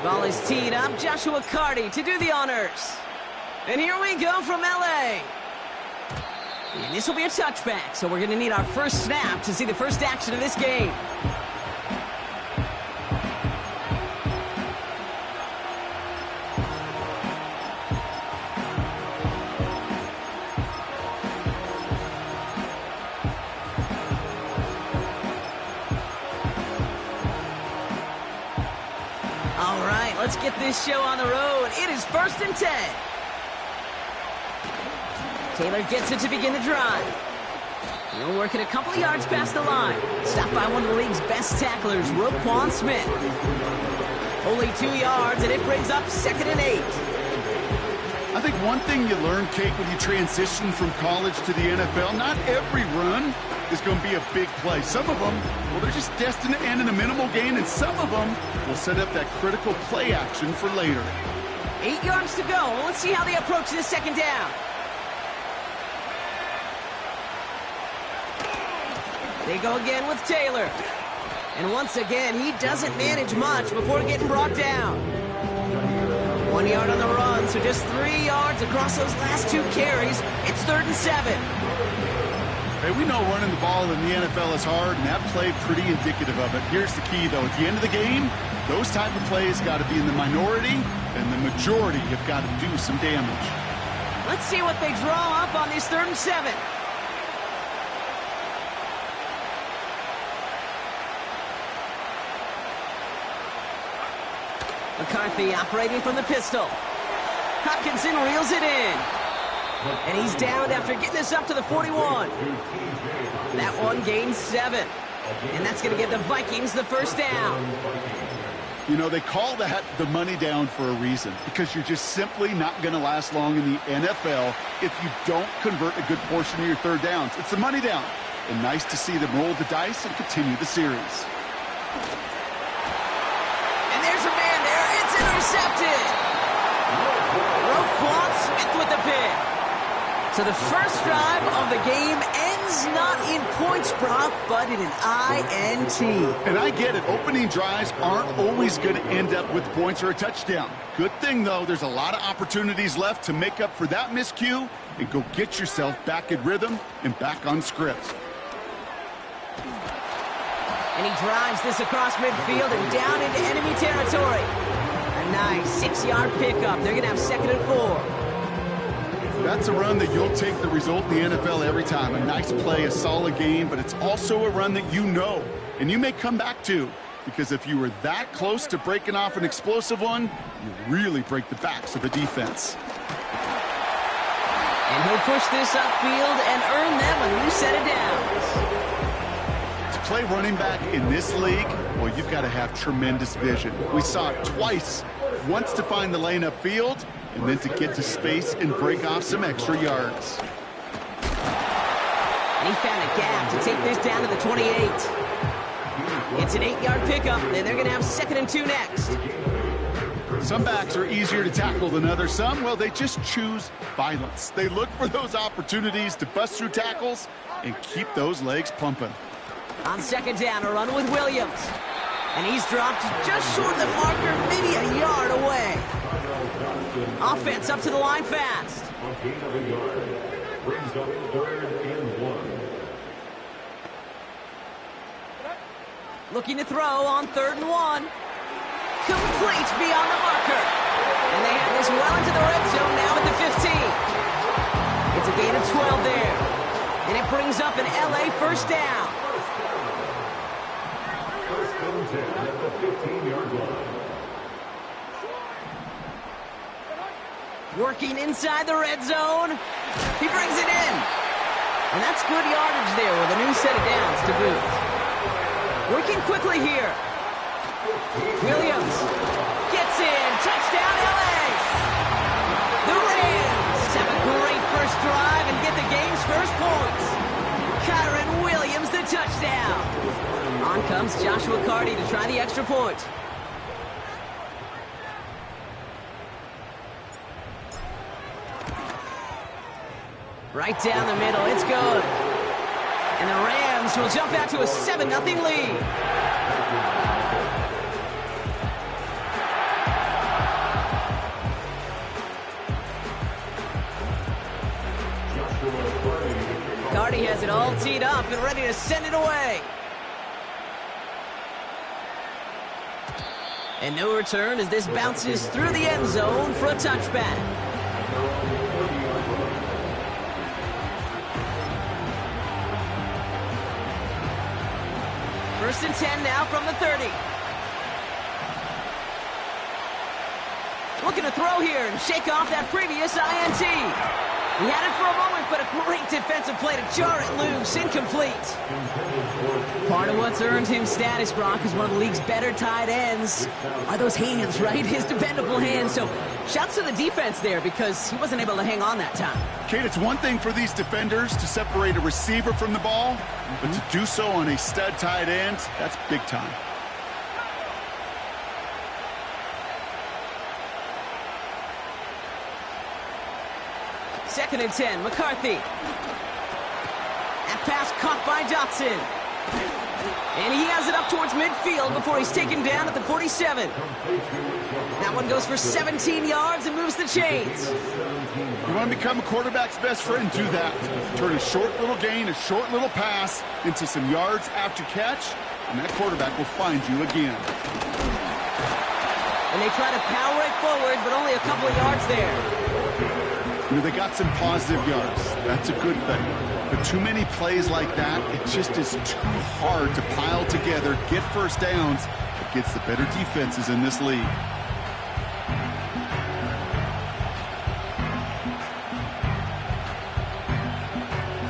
Ball is teed up. Joshua Carty to do the honors. And here we go from LA. And this will be a touchback, so we're going to need our first snap to see the first action of this game. All right, let's get this show on the road. It is 1st and 10. Taylor gets it to begin the drive. He'll work it a couple of yards past the line. Stopped by one of the league's best tacklers, Roquan Smith. Only 2 yards, and it brings up 2nd and 8. I think one thing you learn, Kate, when you transition from college to the NFL, not every run is going to be a big play. Some of them, well, they're just destined to end in a minimal gain, and some of them will set up that critical play action for later. 8 yards to go. Let's see how they approach this 2nd down. They go again with Taylor. And once again, he doesn't manage much before getting brought down. 1 yard on the run, so just 3 yards across those last 2 carries. It's 3rd and 7. Hey, we know running the ball in the NFL is hard, and that play pretty indicative of it. Here's the key, though. At the end of the game, those type of plays got to be in the minority, and the majority have got to do some damage. Let's see what they draw up on this 3rd and 7. McCarthy operating from the pistol. Hutchinson reels it in. And he's down after getting this up to the 41. That one gains 7. And that's going to give the Vikings the first down. You know, they call that the money down for a reason, because you're just simply not going to last long in the NFL if you don't convert a good portion of your 3rd downs. It's the money down. And nice to see them roll the dice and continue the series. Intercepted. Roquan Smith with the pick. So the first drive of the game ends not in points, Brock, but in an INT. And I get it. Opening drives aren't always going to end up with points or a touchdown. Good thing, though, there's a lot of opportunities left to make up for that miscue and go get yourself back in rhythm and back on script. And he drives this across midfield and down into enemy territory. A nice 6-yard pickup. They're going to have 2nd and 4. That's a run that you'll take the result in the NFL every time. A nice play, a solid game, but it's also a run that you know and you may come back to, because if you were that close to breaking off an explosive one, you really break the backs of a defense. And he'll push this upfield and earn them a new set of downs. To play running back in this league, well, you've got to have tremendous vision. We saw it twice. Once to find the lane upfield, and then to get to space and break off some extra yards. And he found a gap to take this down to the 28. It's an 8-yard pickup, and they're going to have 2nd and 2 next. Some backs are easier to tackle than others. Some, well, they just choose violence. They look for those opportunities to bust through tackles and keep those legs pumping. On 2nd down, a run with Williams. And he's dropped just short of the marker, maybe a yard away. Offense up to the line fast. Looking to throw on 3rd and 1. Complete beyond the marker. And they have this well into the red zone now at the 15. It's a gain of 12 there. And it brings up an LA first down. Working inside the red zone. He brings it in. And that's good yardage there with a new set of downs to boot. Working quickly here. Williams gets in. Touchdown, LA. The Rams have a great first drive and get the game's first points. Kyron Williams, the touchdown. On comes Joshua Carty to try the extra point. Right down the middle, it's good. And the Rams will jump out to a 7-0 lead. Already has it all teed up and ready to send it away. And no return as this bounces through the end zone for a touchback. First and 10 now from the 30. Looking to throw here and shake off that previous INT. He had it for a moment, but a great defensive play to jar it loose. Incomplete. Part of what's earned him status, Brock, is one of the league's better tight ends. Are those hands, right? His dependable hands. So shouts to the defense there because he wasn't able to hang on that time. Kate, it's one thing for these defenders to separate a receiver from the ball, but to do so on a stud tight end, that's big time. Second and 10, McCarthy. That pass caught by Dotson. And he has it up towards midfield before he's taken down at the 47. That one goes for 17 yards and moves the chains. You want to become a quarterback's best friend? Do that. Turn a short little gain, a short little pass into some yards after catch, and that quarterback will find you again. And they try to power it forward, but only a couple of yards there. You know, they got some positive yards. That's a good thing. But too many plays like that, it just is too hard to pile together, get first downs against the better defenses in this league.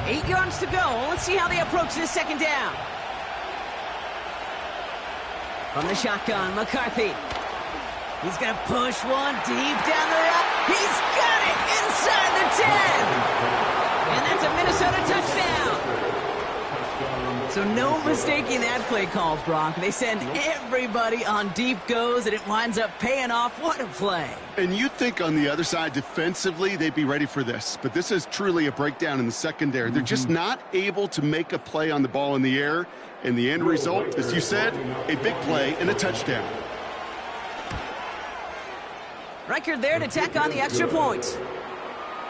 Eight yards to go. Let's see how they approach this second down. From the shotgun, McCarthy. He's going to push one deep down the road. He's got it inside the 10. And that's a Minnesota touchdown. So no mistaking that play call, Brock. They send everybody on deep goes, and it winds up paying off. What a play. And you think on the other side defensively they'd be ready for this. But this is truly a breakdown in the secondary. They're just not able to make a play on the ball in the air. And the end result, as you said, a big play and a touchdown. Record there to tack on the extra point.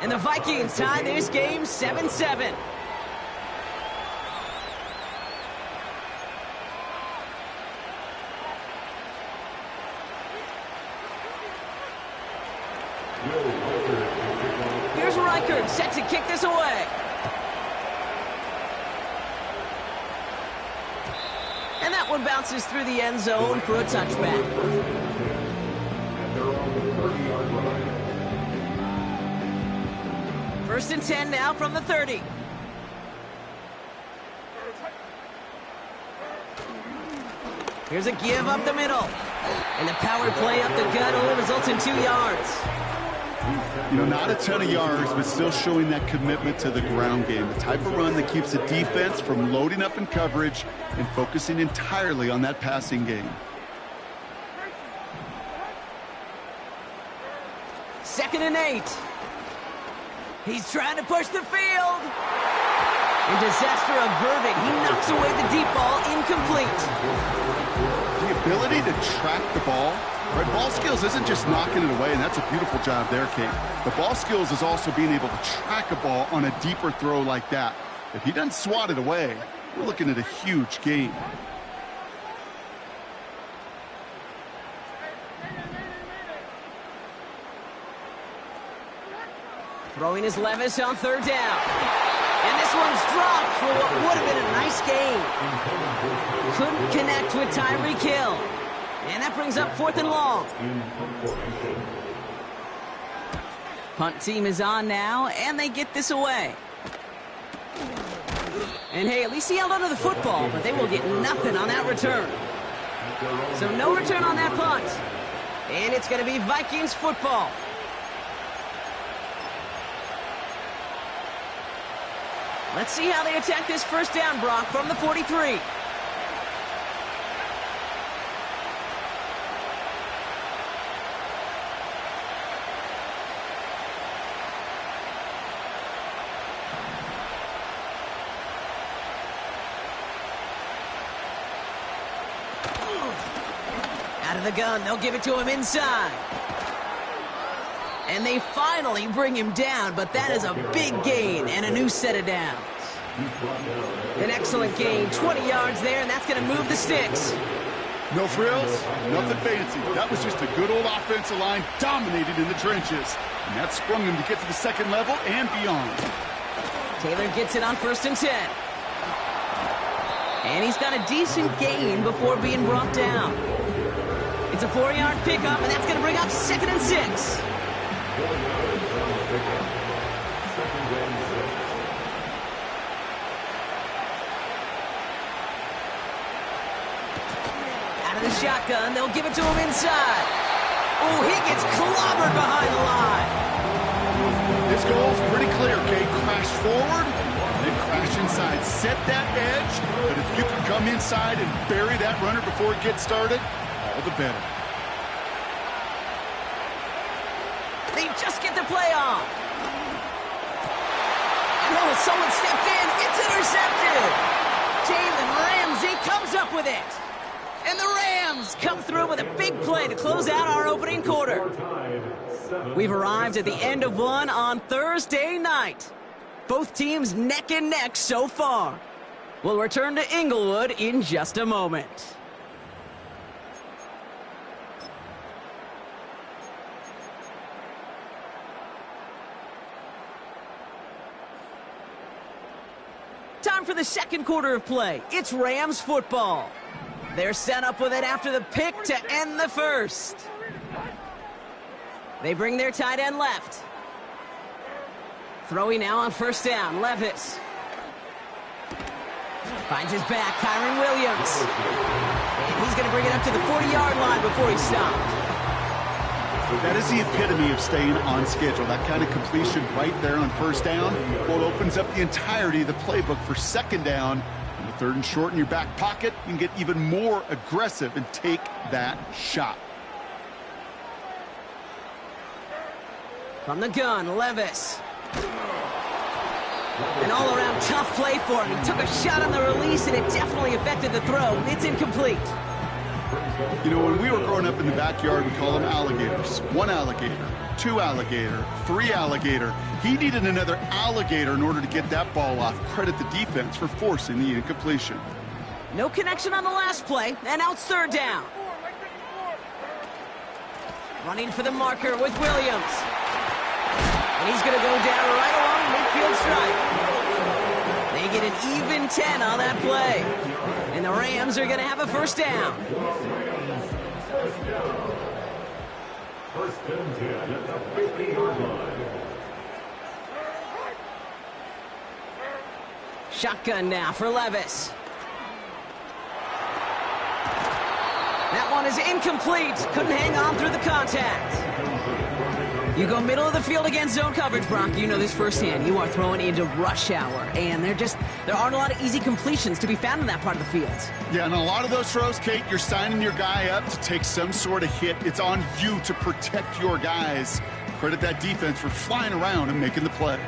And the Vikings tie this game 7-7. Here's Reichert set to kick this away. And that one bounces through the end zone for a touchback. First and 10 now from the 30. Here's a give up the middle. And the power play up the gut only results in 2 yards. You know, not a ton of yards, but still showing that commitment to the ground game. The type of run that keeps the defense from loading up in coverage and focusing entirely on that passing game. Second and 8. He's trying to push the field. And disaster averted. He knocks away the deep ball, incomplete. The ability to track the ball, right? Ball skills isn't just knocking it away, and that's a beautiful job there, Kate. The ball skills is also being able to track a ball on a deeper throw like that. If he doesn't swat it away, we're looking at a huge gain. Throwing his Levis on third down. And this one's dropped for what would have been a nice gain. Couldn't connect with Tyreek Hill. And that brings up fourth and long. Punt team is on now, and they get this away. And hey, at least he held onto the football, but they will get nothing on that return. So no return on that punt. And it's going to be Vikings football. Let's see how they attack this first down, Brock, from the 43. Out of the gun, they'll give it to him inside. And they finally bring him down, but that is a big gain and a new set of downs. An excellent gain, 20 yards there, and that's going to move the sticks. No frills, nothing fancy. That was just a good old offensive line dominated in the trenches. And that sprung him to get to the second level and beyond. Taylor gets it on 1st and 10. And he's got a decent gain before being brought down. It's a 4-yard pickup, and that's going to bring up 2nd and 6. Out of the shotgun, they'll give it to him inside. Oh, he gets clobbered behind the line. This goal's pretty clear, Kate. Crash forward, then crash inside. Set that edge, but if you can come inside and bury that runner before it gets started, all the better. They just get the play off. And oh, someone stepped in. It's intercepted. Jalen Ramsey comes up with it. And the Rams come through with a big play to close out our opening quarter. We've arrived at the end of one on Thursday night. Both teams neck and neck so far. We'll return to Inglewood in just a moment. Time for the second quarter of play. It's Rams football. They're set up with it after the pick to end the first. They bring their tight end left. Throwing now on 1st down, Levis. Finds his back, Kyron Williams. And he's going to bring it up to the 40-yard line before he's stopped. That is the epitome of staying on schedule. That kind of completion right there on 1st down. Well, it opens up the entirety of the playbook for 2nd down. And the 3rd and short in your back pocket, you can get even more aggressive and take that shot. From the gun, Levis. An all-around tough play for him. He took a shot on the release, and it definitely affected the throw. It's incomplete. You know, when we were growing up in the backyard, we call them alligators. 1 alligator, 2 alligator, 3 alligator. He needed another alligator in order to get that ball off. Credit the defense for forcing the incompletion. No connection on the last play, and now it's 3rd down. Running for the marker with Williams. And he's going to go down right along midfield stripe. They get an even 10 on that play. And the Rams are going to have a 1st down. First and 10 at the 50-yard line. Shotgun now for Levis. That one is incomplete. Couldn't hang on through the contact. You go middle of the field against zone coverage, Brock. You know this firsthand. You are throwing into rush hour, and there aren't a lot of easy completions to be found in that part of the field. Yeah, and a lot of those throws, Kate, you're signing your guy up to take some sort of hit. It's on you to protect your guys. Credit that defense for flying around and making the play.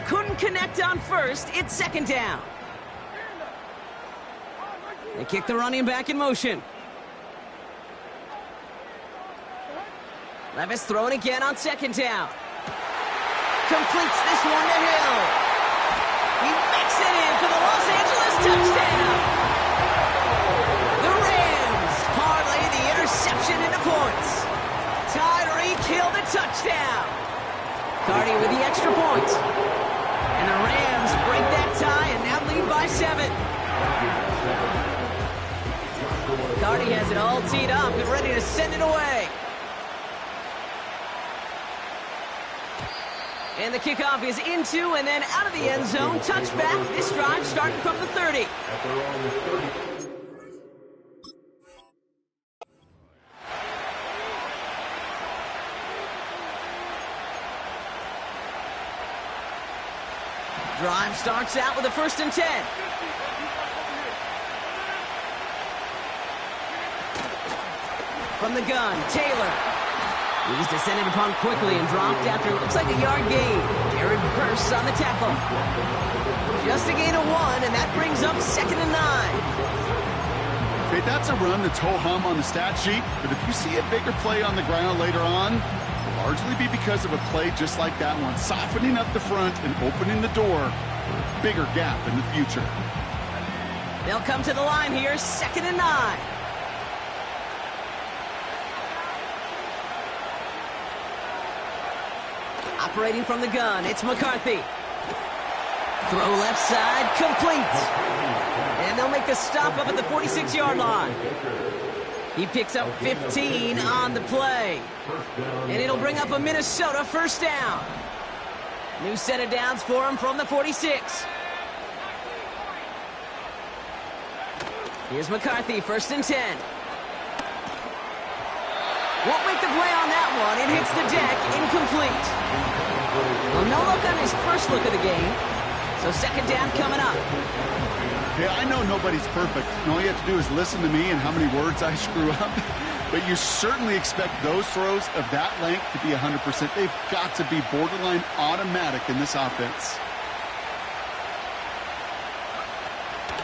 Couldn't connect on 1st. It's 2nd down. They kick the running back in motion. Levis throwing again on 2nd down. Completes this one to Hill. He makes it in for the Los Angeles touchdown. The Rams parlay the interception into points. Tyreek Hill the touchdown. Cardi with the extra point. And the Rams break that tie and now lead by 7. Cardi has it all teed up and ready to send it away. And the kickoff is into and then out of the end zone. Touchback. This drive starting from the 30. Drive starts out with a 1st and 10. From the gun, Taylor. He's descended upon quickly and dropped after it looks like a yard gain. Jared Verse on the tackle. Just a gain of 1, and that brings up 2nd and 9. Okay, that's a run that's ho-hum on the stat sheet, but if you see a bigger play on the ground later on, largely be because of a play just like that one, softening up the front and opening the door for a bigger gap in the future. They'll come to the line here, 2nd and 9. Operating from the gun, it's McCarthy. Throw left side, complete. And they'll make the stop up at the 46-yard line. He picks up 15 on the play. And it'll bring up a Minnesota first down. New set of downs for him from the 46. Here's McCarthy, 1st and 10. Won't make the play on that one. It hits the deck, incomplete. Well, no look on his first look of the game. So 2nd down coming up. Yeah, I know nobody's perfect, and all you have to do is listen to me and how many words I screw up. But you certainly expect those throws of that length to be 100%. They've got to be borderline automatic in this offense.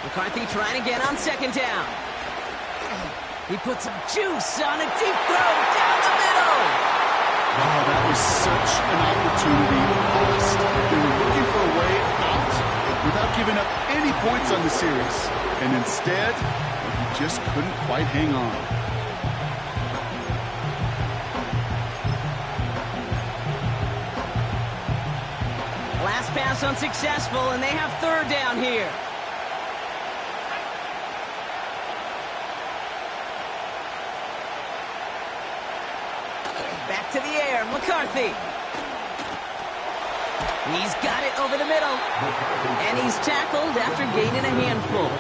McCarthy trying again on 2nd down. He puts some juice on a deep throw down the middle. Oh, that was such an opportunity lost. They were looking for a way out without giving up any points on the series. And instead, he just couldn't quite hang on. Last pass unsuccessful, and they have 3rd down here. Back to the air, McCarthy. He's got it over the middle. And he's tackled after gaining a handful.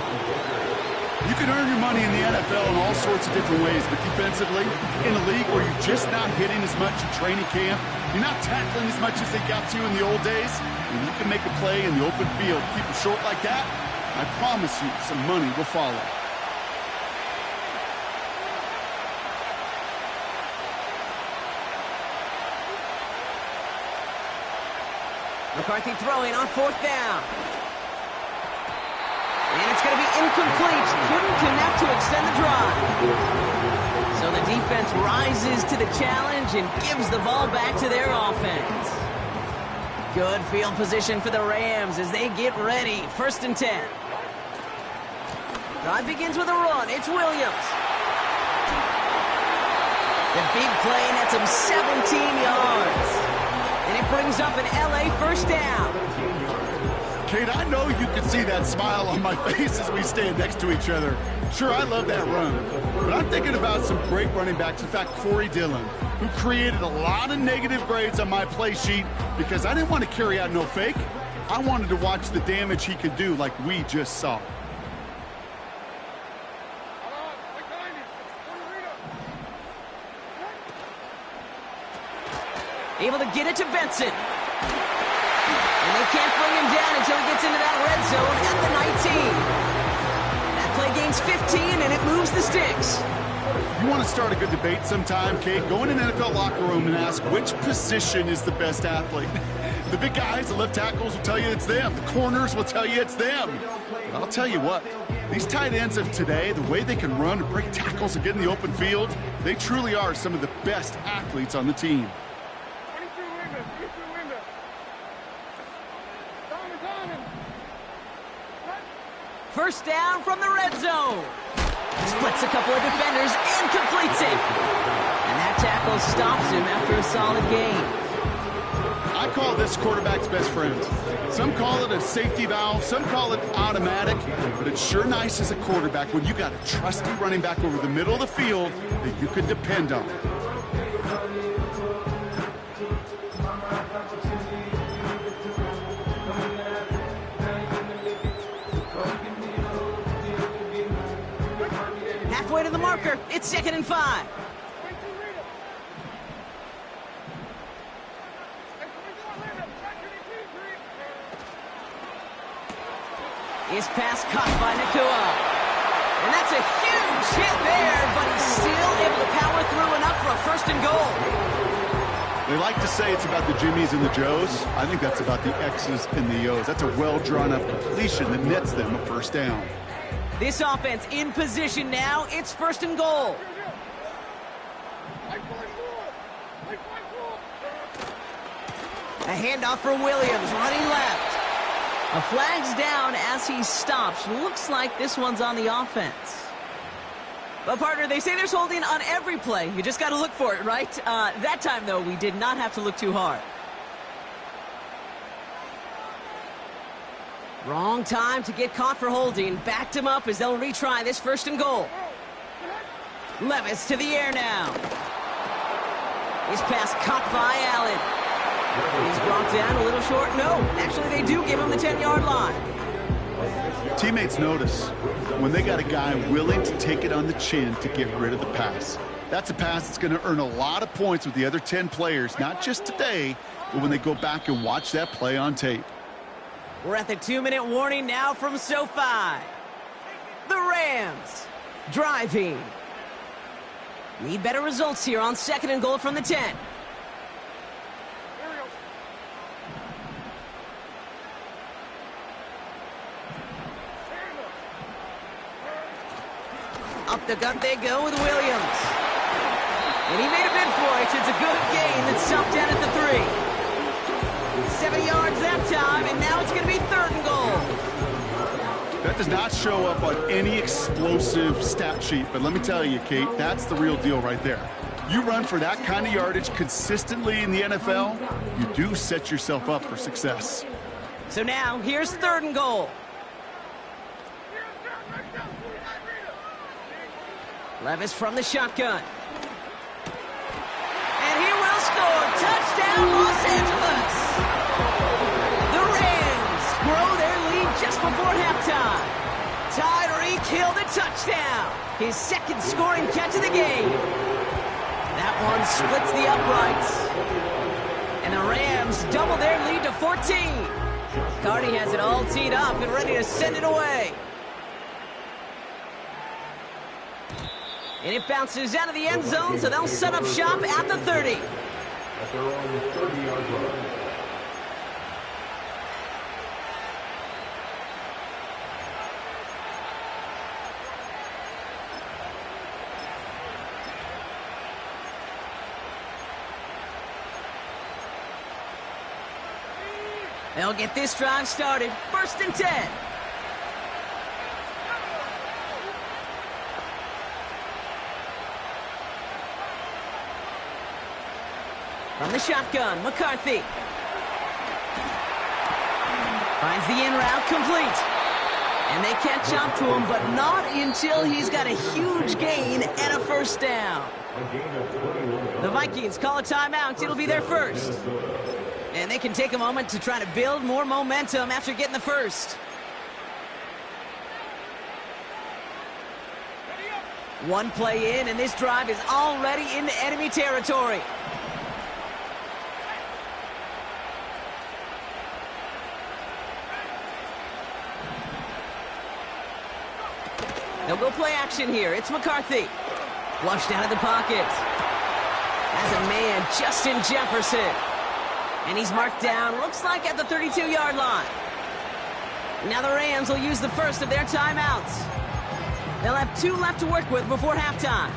You can earn your money in the NFL in all sorts of different ways, but defensively, in a league where you're just not hitting as much in training camp, you're not tackling as much as they got to in the old days, and you can make a play in the open field, keep it short like that, I promise you some money will follow. McCarthy throwing on 4th down. And it's going to be incomplete. Couldn't connect to extend the drive. So the defense rises to the challenge and gives the ball back to their offense. Good field position for the Rams as they get ready. 1st and 10. Drive begins with a run. It's Williams. The big play nets him 17 yards. And it brings up an LA first down. Kate, I know you can see that smile on my face as we stand next to each other. Sure, I love that run. But I'm thinking about some great running backs. In fact, Corey Dillon, who created a lot of negative grades on my play sheet because I didn't want to carry out no fake. I wanted to watch the damage he could do like we just saw. Able to get it to Benson. And they can't bring him down until he gets into that red zone at the 19. That play gains 15, and it moves the sticks. You want to start a good debate sometime, Kate? Go in an NFL locker room and ask which position is the best athlete. The big guys, the left tackles will tell you it's them. The corners will tell you it's them. But I'll tell you what, these tight ends of today, the way they can run and break tackles and get in the open field, they truly are some of the best athletes on the team. First down from the red zone. Splits a couple of defenders and completes it. And that tackle stops him after a solid gain. I call this quarterback's best friend. Some call it a safety valve, some call it automatic, but it's sure nice as a quarterback when you got a trusty running back over the middle of the field that you can depend on. Halfway to the marker. It's 2nd and 5. His pass caught by Nakua. And that's a huge hit there, but he's still able to power through enough for a 1st and goal. They like to say it's about the Jimmies and the Joes. I think that's about the X's and the O's. That's a well-drawn-up completion that nets them a 1st down. This offense in position now. It's 1st and goal. A handoff for Williams, running left. A flag's down as he stops. Looks like this one's on the offense. But, partner, they say there's holding on every play. You just got to look for it, right? That time, though, we did not have to look too hard. Wrong time to get caught for holding. Backed him up as they'll retry this 1st and goal. Levis to the air now. His pass caught by Allen. He's brought down a little short. No, actually they do give him the 10-yard line. Teammates notice when they got a guy willing to take it on the chin to get rid of the pass. That's a pass that's going to earn a lot of points with the other 10 players, not just today, but when they go back and watch that play on tape. We're at the 2-minute warning now from SoFi. The Rams driving. Need better results here on 2nd and goal from the 10. Up the gut they go with Williams. And he made a bid for it. It's a good gain that's stopped down at the 3. 7 yards that time, and now it's going to be 3rd and goal. That does not show up on any explosive stat sheet, but let me tell you, Kate, that's the real deal right there. You run for that kind of yardage consistently in the NFL, you do set yourself up for success. So now, here's 3rd and goal. Levis from the shotgun. And he will score. Touchdown, Los Angeles. The Rams grow their lead just before halftime. Tyreek Hill the touchdown. His 2nd scoring catch of the game. That one splits the uprights. And the Rams double their lead to 14. Cardi has it all teed up and ready to send it away. And it bounces out of the end zone, so they'll set up shop at the 30. At their own 30-yard line. They'll get this drive started. 1st and 10. From the shotgun, McCarthy. Finds the in route complete. And they catch up to him, but not until he's got a huge gain and a 1st down. The Vikings call a timeout. It'll be their 1st. And they can take a moment to try to build more momentum after getting the 1st. One play in, and this drive is already into enemy territory. They'll go play action here. It's McCarthy. Flushed out of the pocket. Has a man, Justin Jefferson. And he's marked down, looks like at the 32-yard line. Now the Rams will use the 1st of their timeouts. They'll have 2 left to work with before halftime.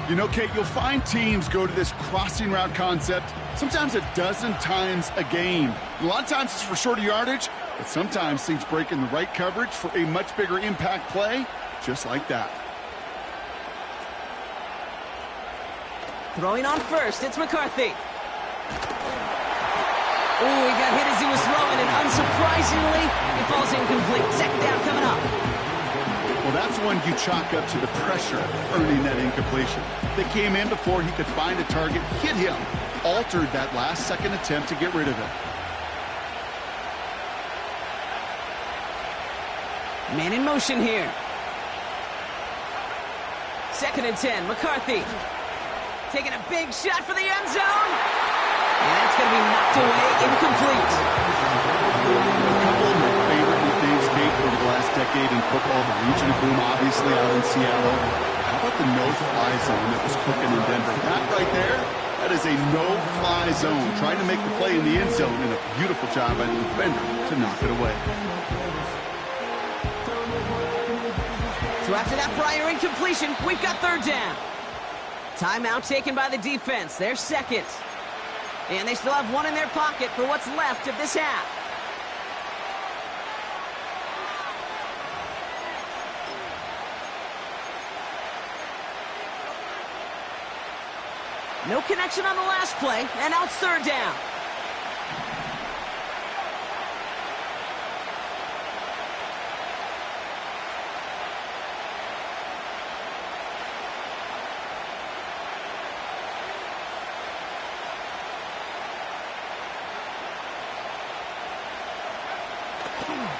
You know, Kate, you'll find teams go to this crossing route concept sometimes a dozen times a game. A lot of times it's for shorter yardage, but sometimes things break in the right coverage for a much bigger impact play, just like that. Throwing on 1st, it's McCarthy. Ooh, he got hit as he was throwing, and unsurprisingly, it falls incomplete. 2nd down coming up. Well, that's one you chalk up to the pressure earning that incompletion. They came in before he could find a target, hit him, altered that last-second attempt to get rid of it. Man in motion here. 2nd and 10, McCarthy. Taking a big shot for the end zone. And that's going to be knocked away, incomplete. A couple of my favorite nicknames, Kate, over the last decade in football. The Legion of Boom, obviously, out in Seattle. How about the no-fly zone that was cooking in Denver? That right there, that is a no-fly zone. Trying to make the play in the end zone, and a beautiful job by the defender to knock it away. So after that prior incompletion, we've got 3rd down. Timeout taken by the defense. Their 2nd. And they still have one in their pocket for what's left of this half. No connection on the last play, and now it's third down.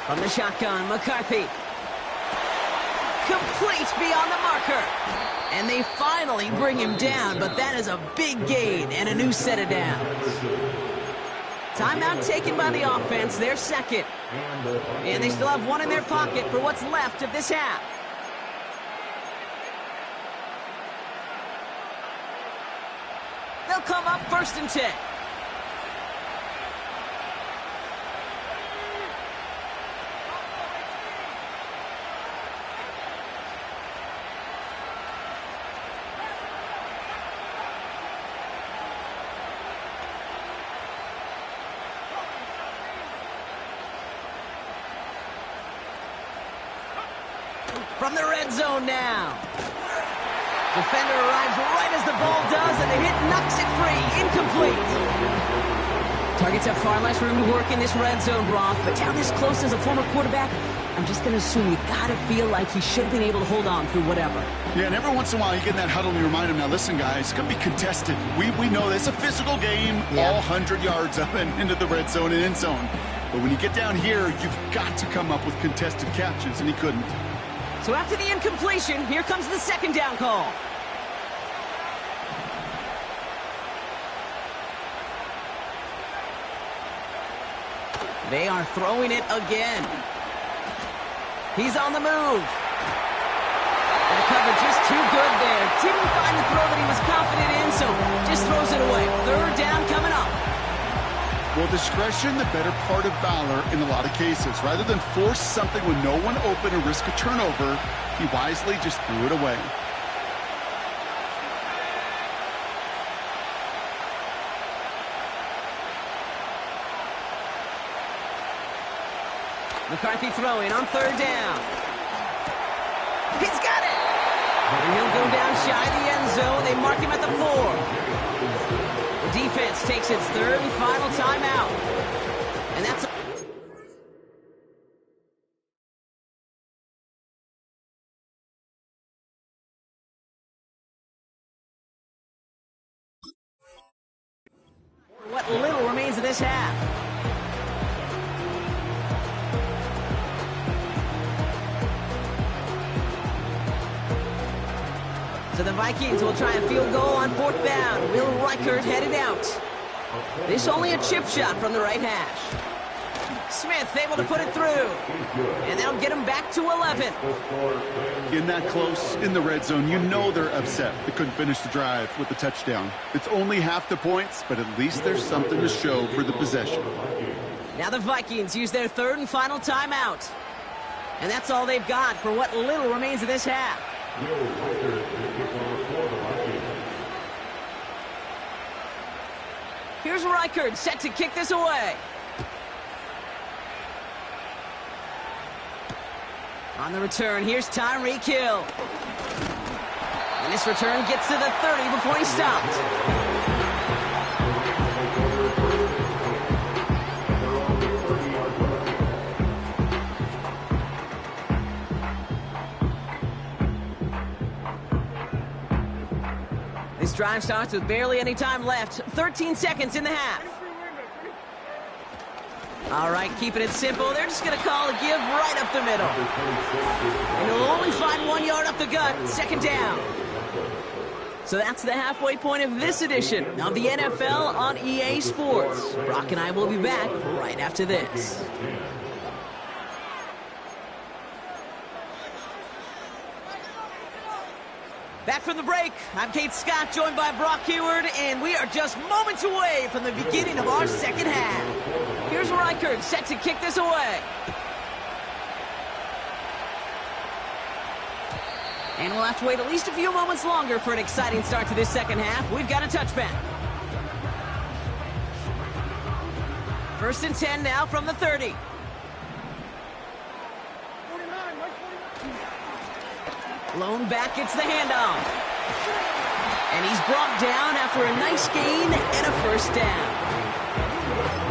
From the shotgun, McCarthy. Complete beyond the marker. And they finally bring him down, but that is a big gain and a new set of downs. Timeout taken by the offense, their second. And they still have one in their pocket for what's left of this half. They'll come up 1st and 10. From the red zone now. Defender arrives right as the ball does, and the hit knocks it free. Incomplete. Targets have far less room to work in this red zone, Brock, but down this close as a former quarterback, I'm just going to assume you got to feel like he should have been able to hold on through whatever. Yeah, and every once in a while you get in that huddle and you remind him, now listen, guys, it's going to be contested. We know it's a physical game, all 100 yards up and into the red zone and end zone. But when you get down here, you've got to come up with contested catches, and he couldn't. So after the incompletion, here comes the second down call. They are throwing it again. He's on the move. And the coverage is too good there. Didn't find the throw that he was confident in, so just throws it away. Third down coming up. Well, discretion, the better part of valor in a lot of cases. Rather than force something with no one open and risk a turnover, he wisely just threw it away. McCarthy throwing on third down. He's got it! And he'll go down shy of the end zone. They mark him at the 4. The defense takes its third and final timeout. And that's... what little remains of this half. So the Vikings will try a field goal on 4th down. Will Reichert headed out. This only a chip shot from the right hash. Smith able to put it through. And that'll get him back to 11. In that close, in the red zone, you know they're upset. They couldn't finish the drive with the touchdown. It's only half the points, but at least there's something to show for the possession. Now the Vikings use their third and final timeout. And that's all they've got for what little remains of this half. Here's Reichert set to kick this away. On the return, here's Tyreek Hill. And this return gets to the 30 before he's stopped. This drive starts with barely any time left. 13 seconds in the half. All right, keeping it simple. They're just going to call a give right up the middle. And he'll only find 1 yard up the gut. Second down. So that's the halfway point of this edition of the NFL on EA Sports. Brock and I will be back right after this. Back from the break, I'm Kate Scott, joined by Brock Heward, and we are just moments away from the beginning of our second half. Here's Reichert set to kick this away. And we'll have to wait at least a few moments longer for an exciting start to this second half. We've got a touchback. First and 10 now from the 30. Blown back, gets the handoff. And he's brought down after a nice gain and a first down.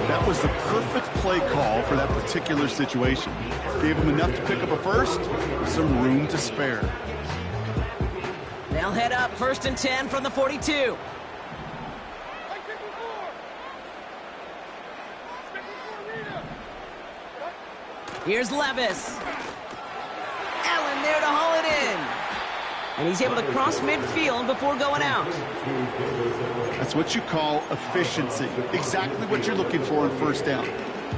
That was the perfect play call for that particular situation. Gave him enough to pick up a first, with some room to spare. They'll head up first and 10 from the 42. Here's Levis. Allen there to haul it in. And he's able to cross midfield before going out. That's what you call efficiency. Exactly what you're looking for on first down.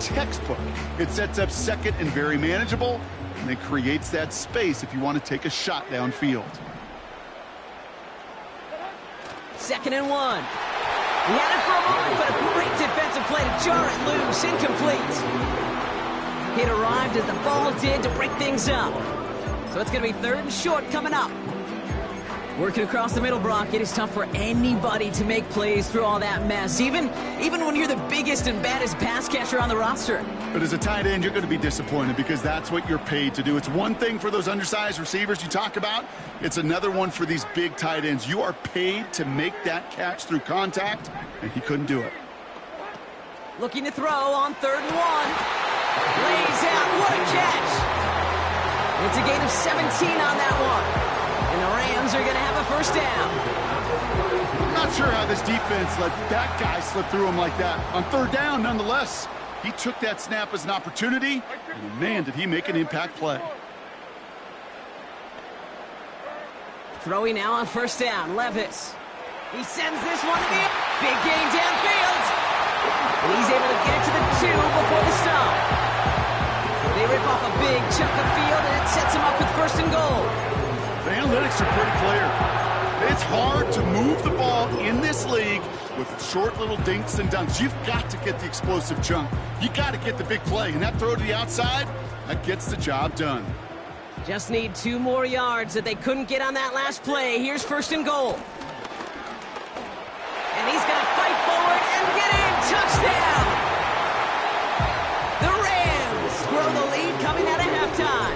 Textbook. It sets up second and very manageable, and it creates that space if you want to take a shot downfield. Second and 1. He had it for a moment, but a great defensive play to jar it loose. Incomplete. It arrived as the ball did to break things up. So it's going to be third and short coming up. Working across the middle, Brock, it is tough for anybody to make plays through all that mess, even when you're the biggest and baddest pass catcher on the roster. But as a tight end, you're going to be disappointed because that's what you're paid to do. It's one thing for those undersized receivers you talk about. It's another one for these big tight ends. You are paid to make that catch through contact, and he couldn't do it. Looking to throw on third and 1. Lays out. What a catch. It's a gain of 17 on that one. And the Rams are going to have a first down. I'm not sure how this defense let that guy slip through him like that. On third down, nonetheless, he took that snap as an opportunity, and man, did he make an impact play. Throwing now on first down, Levis. He sends this one to the big gain downfield. And he's able to get it to the 2 before the stop. They rip off a big chunk of field, and it sets him up with first and goal. The analytics are pretty clear. It's hard to move the ball in this league with short little dinks and dunks. You've got to get the explosive chunk. You got to get the big play, and that throw to the outside, that gets the job done. Just need 2 more yards that they couldn't get on that last play. Here's first and goal. And he's going to fight forward and get in. Touchdown! The Rams grow the lead coming out of halftime.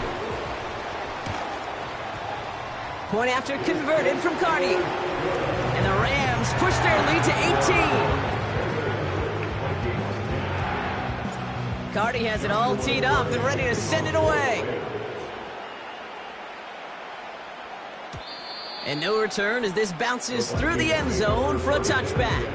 Point after converted from Carney. And the Rams push their lead to 18. Carney has it all teed up and ready to send it away. And no return as this bounces through the end zone for a touchback.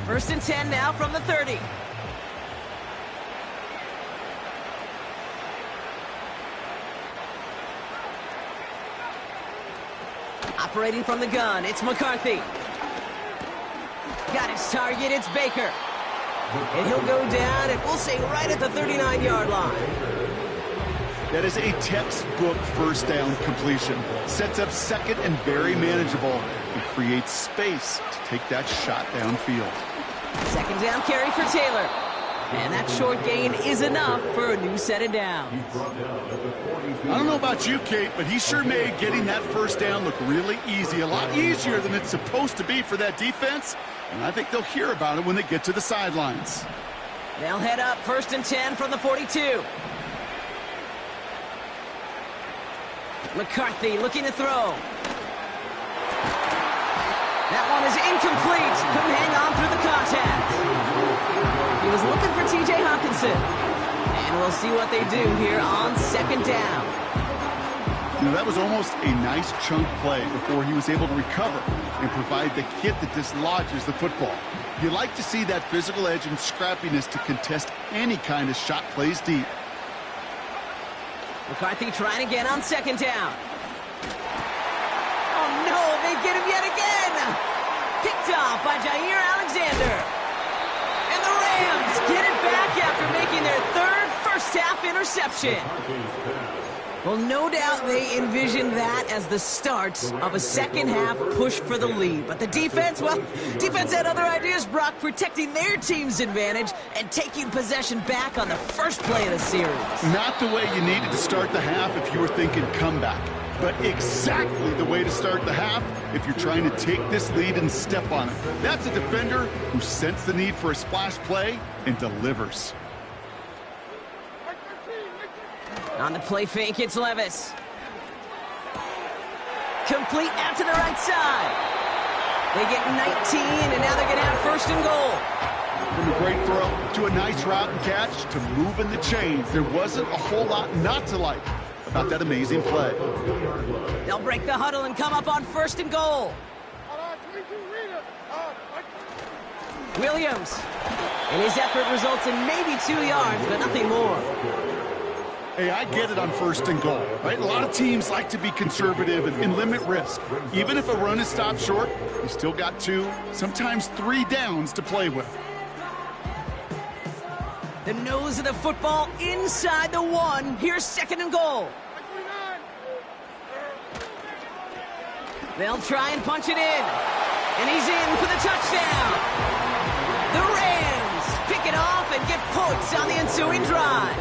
First and 10 now from the 30. Operating from the gun, it's McCarthy. Got his target, it's Baker. And he'll go down, and we'll say right at the 39-yard line. That is a textbook first down completion. Sets up second and very manageable and creates space to take that shot downfield. Second down carry for Taylor. And that short gain is enough for a new set of downs. I don't know about you, Kate, but he sure made getting that first down look really easy. A lot easier than it's supposed to be for that defense. And I think they'll hear about it when they get to the sidelines. They'll head up first and 10 from the 42. McCarthy looking to throw. That one is incomplete. Couldn't hang on through the contact. He was looking for T.J. Hawkinson. And we'll see what they do here on second down. You know, that was almost a nice chunk play before he was able to recover and provide the hit that dislodges the football. You like to see that physical edge and scrappiness to contest any kind of shot plays deep. McCarthy trying again on second down. Oh no, they get him yet again! Picked off by Jair Alexander. And the Rams get it back after making their third first-half interception. Well, no doubt they envisioned that as the start of a second-half push for the lead. But the defense, well, defense had other ideas, Brock, protecting their team's advantage and taking possession back on the first play of the series. Not the way you needed to start the half if you were thinking comeback, but exactly the way to start the half if you're trying to take this lead and step on it. That's a defender who sensed the need for a splash play and delivers. On the play fake, it's Levis. Complete out to the right side. They get 19, and now they're going to have first and goal. From a great throw to a nice route and catch to moving the chains, there wasn't a whole lot not to like about that amazing play. They'll break the huddle and come up on first and goal. Williams. And his effort results in maybe 2 yards, but nothing more. Hey, I get it on first and goal, right? A lot of teams like to be conservative and limit risk. Even if a run is stopped short, you still got 2, sometimes 3 downs to play with. The nose of the football inside the 1. Here's second and goal. They'll try and punch it in. And he's in for the touchdown. The Rams pick it off and get points on the ensuing drive.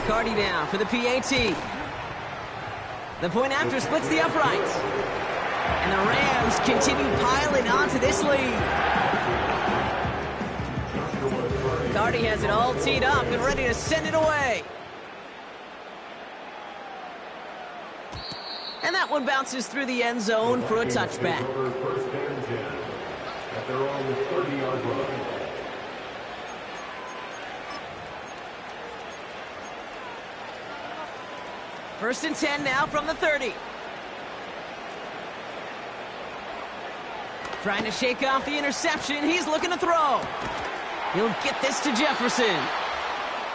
Cardi down for the PAT. The point after splits the uprights. And the Rams continue piling onto this lead. Cardi has it all teed up and ready to send it away. And that one bounces through the end zone for a touchback. They're on the 30-yard line. First and 10 now from the 30. Trying to shake off the interception. He's looking to throw. He'll get this to Jefferson.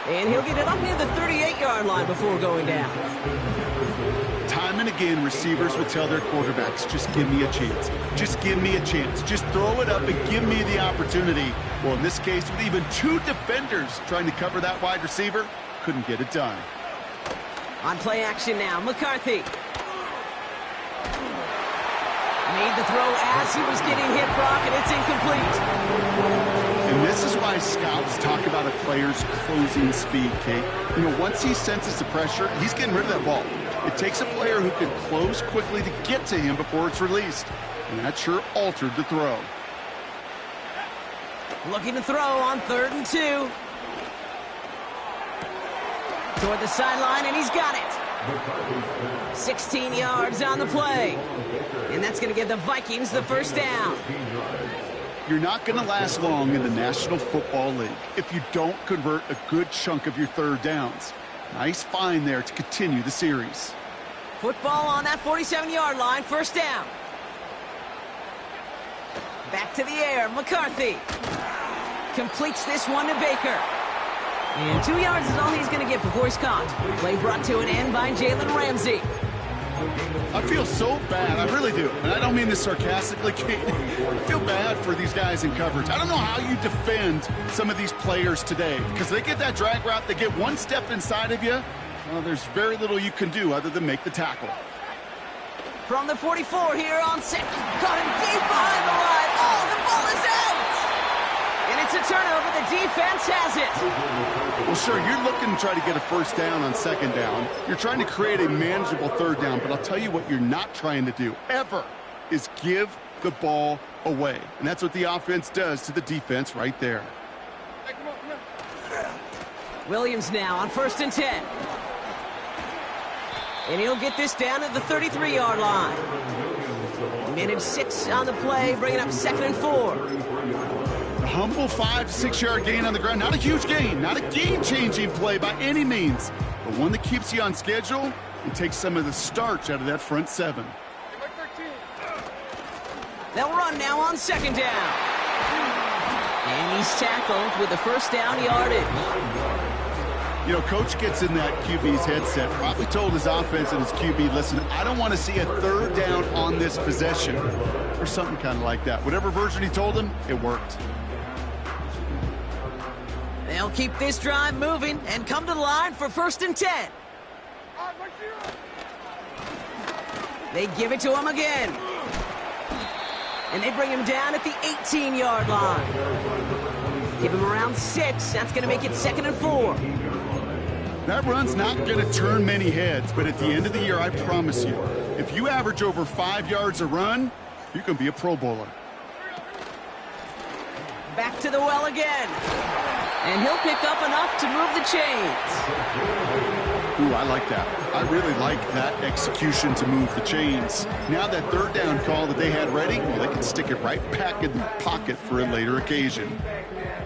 And he'll get it up near the 38-yard line before going down. Time and again, receivers would tell their quarterbacks, just give me a chance. Just give me a chance. Just throw it up and give me the opportunity. Well, in this case, with even 2 defenders trying to cover that wide receiver, couldn't get it done. On play action now, McCarthy. Made the throw as he was getting hit, Brock, and it's incomplete. And this is why scouts talk about a player's closing speed, Kate. You know, once he senses the pressure, he's getting rid of that ball. It takes a player who can close quickly to get to him before it's released. And that sure altered the throw. Looking to throw on 3rd and 2. Toward the sideline, and he's got it. 16 yards on the play. And that's going to give the Vikings the first down. You're not going to last long in the National Football League if you don't convert a good chunk of your 3rd downs. Nice find there to continue the series. Football on that 47-yard line, first down. Back to the air, McCarthy. Completes this one to Baker. And 2 yards is all he's going to get before he's caught. Play brought to an end by Jalen Ramsey. I feel so bad, I really do. And I don't mean this sarcastically, Kate. I feel bad for these guys in coverage. I don't know how you defend some of these players today. Because they get that drag route, they get one step inside of you. Well, there's very little you can do other than make the tackle. From the 44 here on second. Caught him deep behind the line. Oh, the ball is out! And it's a turnover. The defense has it. Well, sure, you're looking to try to get a first down on 2nd down. You're trying to create a manageable 3rd down, but I'll tell you what you're not trying to do, ever, is give the ball away. And that's what the offense does to the defense right there. Williams now on 1st and 10. And he'll get this down at the 33-yard line. Minute 6 on the play, bringing up 2nd and 4. A humble 5 to 6 yard gain on the ground. Not a huge gain, not a game-changing play by any means, but one that keeps you on schedule and takes some of the starch out of that front 7. They'll run now on 2nd down. And he's tackled with the first down yardage. You know, coach gets in that QB's headset, probably told his offense and his QB, listen, I don't want to see a 3rd down on this possession, or something kind of like that. Whatever version he told him, it worked. They'll keep this drive moving and come to the line for 1st and 10. They give it to him again. And they bring him down at the 18-yard line. Give him around 6. That's going to make it 2nd and 4. That run's not going to turn many heads, but at the end of the year, I promise you, if you average over 5 yards a run, you can be a Pro Bowler. Back to the well again. And he'll pick up enough to move the chains. Ooh, I like that. I really like that execution to move the chains. Now that 3rd down call that they had ready, well, they can stick it right back in the pocket for a later occasion.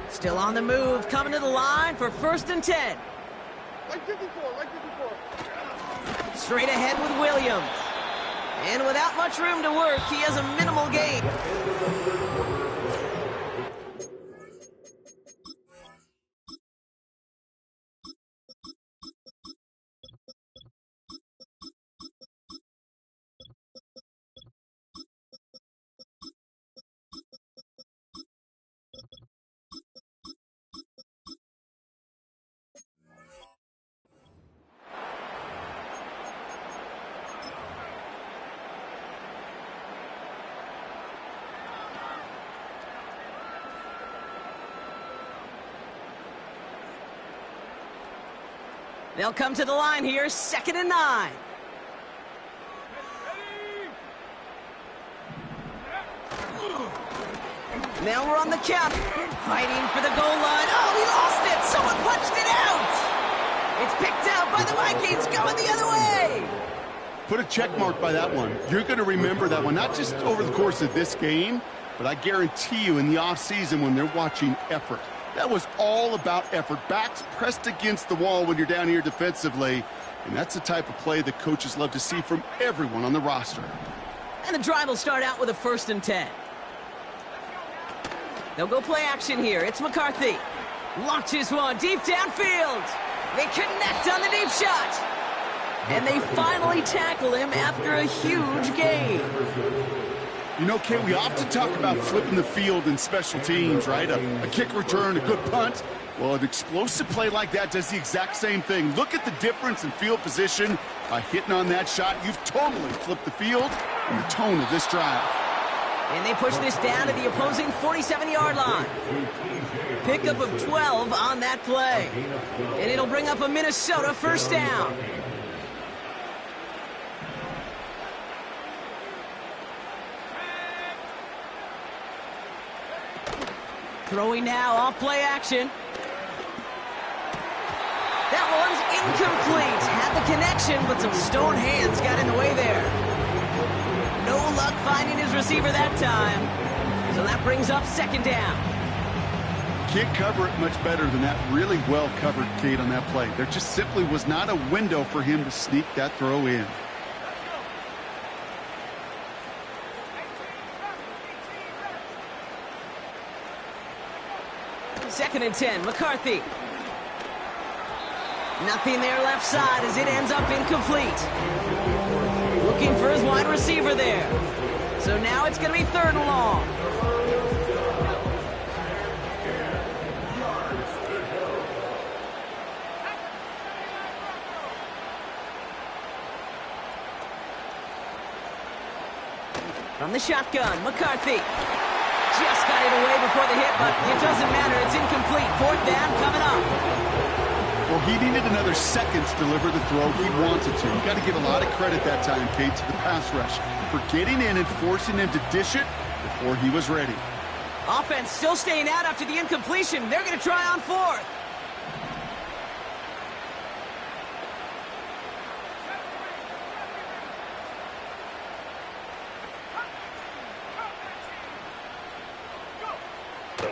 Still on the move, coming to the line for 1st and 10. Like 54, like 54. Straight ahead with Williams. And without much room to work, he has a minimal gain. They'll come to the line here, 2nd and 9. Now we're on the count, fighting for the goal line. Oh, he lost it! Someone punched it out! It's picked out by the Vikings, going the other way! Put a check mark by that one. You're going to remember that one, not just over the course of this game, but I guarantee you in the offseason when they're watching effort. That was all about effort. Backs pressed against the wall when you're down here defensively. And that's the type of play that coaches love to see from everyone on the roster. And the drive will start out with a 1st and 10. They'll go play action here. It's McCarthy. Launches one deep downfield. They connect on the deep shot. And they finally tackle him after a huge gain. You know, Kate, we often talk about flipping the field in special teams, right? A kick return, a good punt. Well, an explosive play like that does the exact same thing. Look at the difference in field position. By hitting on that shot, you've totally flipped the field and the tone of this drive. And they push this down to the opposing 47-yard line. Pickup of 12 on that play. And it'll bring up a Minnesota 1st down. Throwing now, off play action. That one's incomplete. Had the connection, but some stone hands got in the way there. No luck finding his receiver that time. So that brings up 2nd down. Can't cover it much better than that. Really well covered, Kate, on that play. There just simply was not a window for him to sneak that throw in. Second and 10, McCarthy. Nothing there left side as it ends up incomplete. Looking for his wide receiver there. So now it's going to be 3rd and long. From the shotgun, McCarthy. Just got it away before the hit, but it doesn't matter. It's incomplete. 4th down coming up. Well, he needed another second to deliver the throw he wanted to. You got to give a lot of credit that time, Kate, to the pass rush for getting in and forcing him to dish it before he was ready. Offense still staying out after the incompletion. They're going to try on 4th.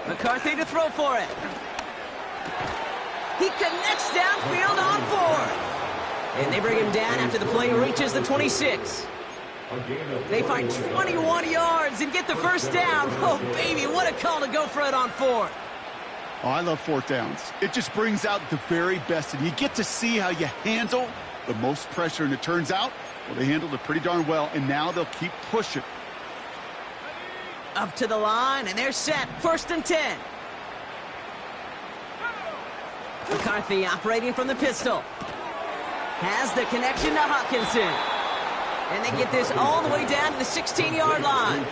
McCarthy to throw for it. He connects downfield on 4th. And they bring him down after the play reaches the 26. They find 21 yards and get the 1st down. Oh, baby, what a call to go for it on 4th. Oh, I love 4th downs. It just brings out the very best, and you get to see how you handle the most pressure, and it turns out, well, they handled it pretty darn well, and now they'll keep pushing. Up to the line, and they're set. 1st and 10. McCarthy operating from the pistol. Has the connection to Hawkinson. And they get this all the way down to the 16-yard line.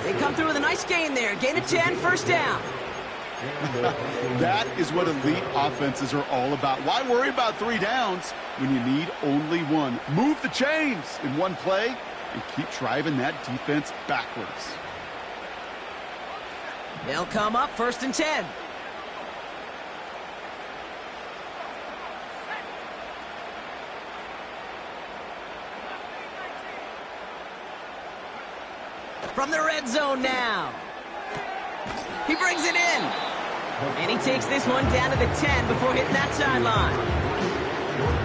They come through with a nice gain there. Gain of 10, first down. That is what elite offenses are all about. Why worry about 3 downs when you need only 1? Move the chains in one play and keep driving that defense backwards. They'll come up first and 10. From the red zone now. He brings it in. And he takes this one down to the 10 before hitting that sideline.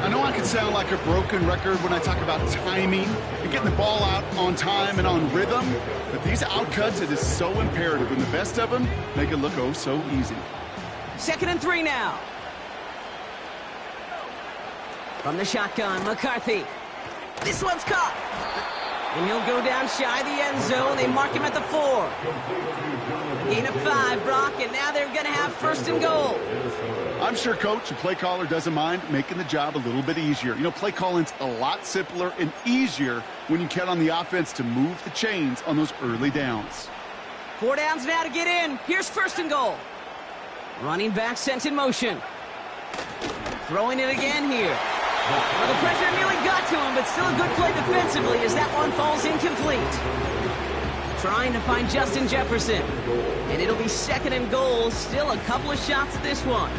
I know I can sound like a broken record when I talk about timing and getting the ball out on time and on rhythm, but these outcuts, it is so imperative, and the best of them make it look oh so easy. Second and 3 now. From the shotgun, McCarthy. This one's caught. And he'll go down shy of the end zone. They mark him at the 4. Gain of 5, Brock, and now they're going to have first and goal. I'm sure coach and play caller doesn't mind making the job a little bit easier. You know, play calling's a lot simpler and easier when you count on the offense to move the chains on those early downs. 4 downs now to get in. Here's first and goal. Running back sent in motion. Throwing it again here. Well, the pressure nearly got to him, but still a good play defensively as that one falls incomplete. Trying to find Justin Jefferson. And it'll be second and goal. Still a couple of shots at this one.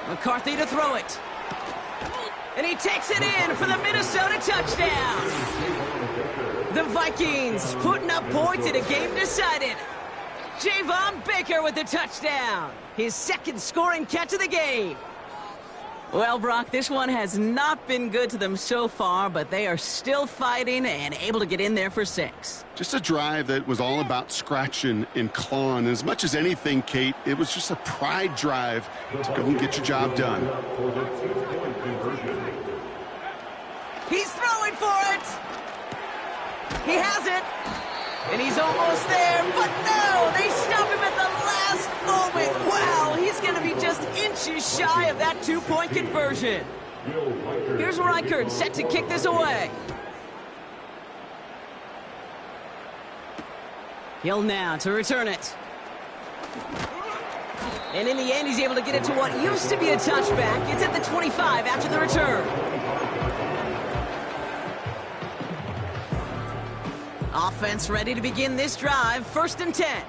McCarthy to throw it. And he takes it in for the Minnesota touchdown. The Vikings putting up points in a game decided. Javon Baker with the touchdown. His second scoring catch of the game. Well, Brock, this one has not been good to them so far, but they are still fighting and able to get in there for 6. Just a drive that was all about scratching and clawing. As much as anything, Kate, it was just a pride drive to go and get your job done. He's throwing for it. He has it. And he's almost there, but no, they stop him at the last moment. Wow, he's going to be just inches shy of that 2-point conversion. Here's Reichert set to kick this away. Hill now to return it. And in the end, he's able to get it to what used to be a touchback. It's at the 25 after the return. Offense ready to begin this drive. First and 10.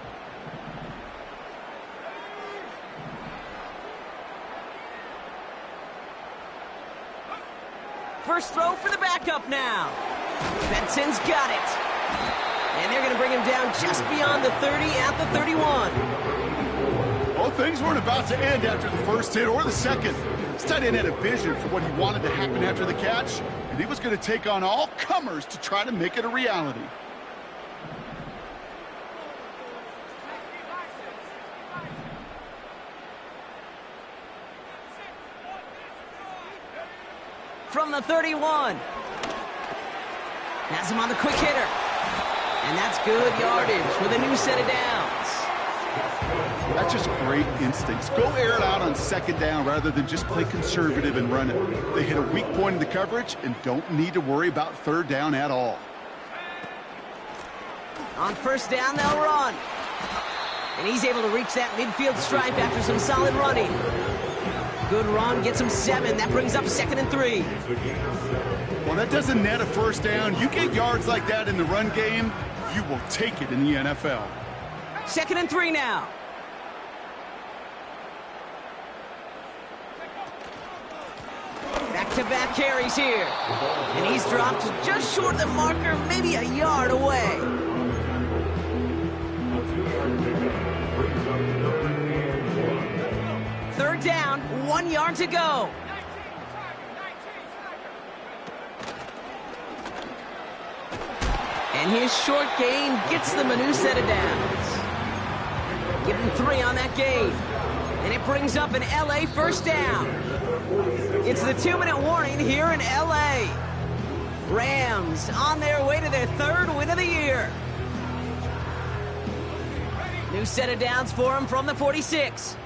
First throw for the backup now. Benson's got it. And they're going to bring him down just beyond the 30 at the 31. Well, things weren't about to end after the first hit or the second. This tight end had a vision for what he wanted to happen after the catch, and he was going to take on all comers to try to make it a reality. From the 31. Has him on the quick hitter. And that's good yardage with a new set of downs. That's just great instincts. Go air it out on second down rather than just play conservative and run it. They hit a weak point in the coverage and don't need to worry about third down at all. On first down, they'll run. And he's able to reach that midfield stripe after some solid running. Good run, gets him 7. That brings up second and 3. Well, that doesn't net a first down. You get yards like that in the run game, you will take it in the NFL. Second and 3 now. Back-to-back carries here. And he's dropped just short of the marker, maybe a yard away. Third down, 1 yard to go. And his short gain gets them a new set of downs. Give him 3 on that gain. And it brings up an LA first down. It's the 2-minute warning here in LA. Rams on their way to their 3rd win of the year. New set of downs for him from the 46.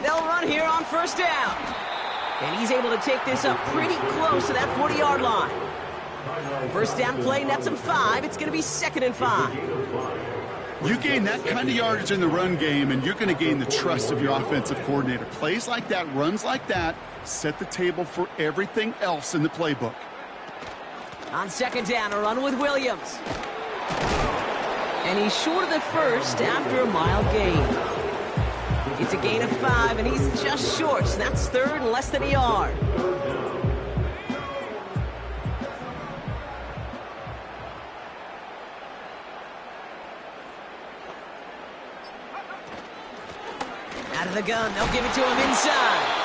They'll run here on first down. And he's able to take this up pretty close to that 40-yard line. First down play nets him 5. It's going to be 2nd and 5. You gain that kind of yardage in the run game, and you're going to gain the trust of your offensive coordinator. Plays like that, runs like that, set the table for everything else in the playbook. On 2nd down, a run with Williams. And he's short of the first after a mile gain. It's a gain of 5, and he's just short, so that's 3rd and less than a yard. Out of the gun, they'll give it to him inside.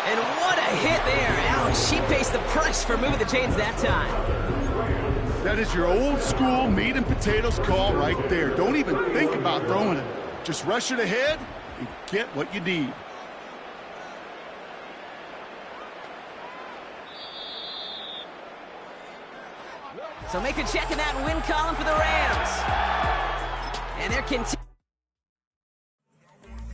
And what a hit there. Ouch, she faced the price for moving the chains that time. That is your old school meat and potatoes call right there. Don't even think about throwing it. Just rush it ahead and get what you need. So make a check in that win column for the Rams. And they're continuing.